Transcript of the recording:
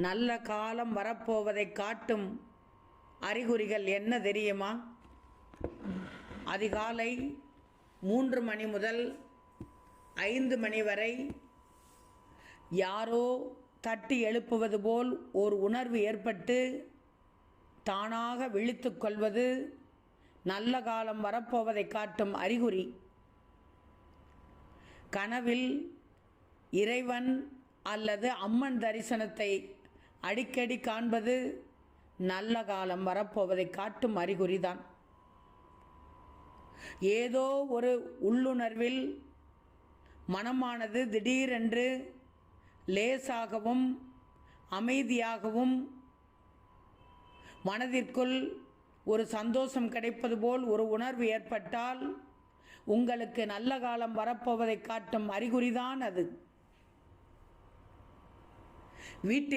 நல்ல காலம் வரப்போவதை காட்டும் அறிகுறிகள் என்ன தெரியுமா? அதிகாலை 3 மணி முதல் 5 மணி வரை யாரோ தட்டி எழுப்புவது போல் ஒரு உணர்வு ஏற்பட்டு தானாக விழித்து கொள்வது நல்ல காலம் வரப்போவதை காட்டும் அறிகுறி. கனவில் இறைவன் அல்லது அம்மன் தரிசனத்தை அடிக்கடி காண்பது நல்ல காலம் வரப்போவதை காட்டும் அறிகுறிதான். ஏதோ ஒரு உள்ளுணர்வில் மனமானது திடீரென்று லேசாகவும் அமைதியாகவும் மனதிற்குள் ஒரு சந்தோஷம் கிடைப்பது போல் ஒரு உணர்வு ஏற்பட்டால் உங்களுக்கு நல்ல காலம் வரப்போவதை காட்டும் அறிகுறிதான் அது. வீட்டிற்கு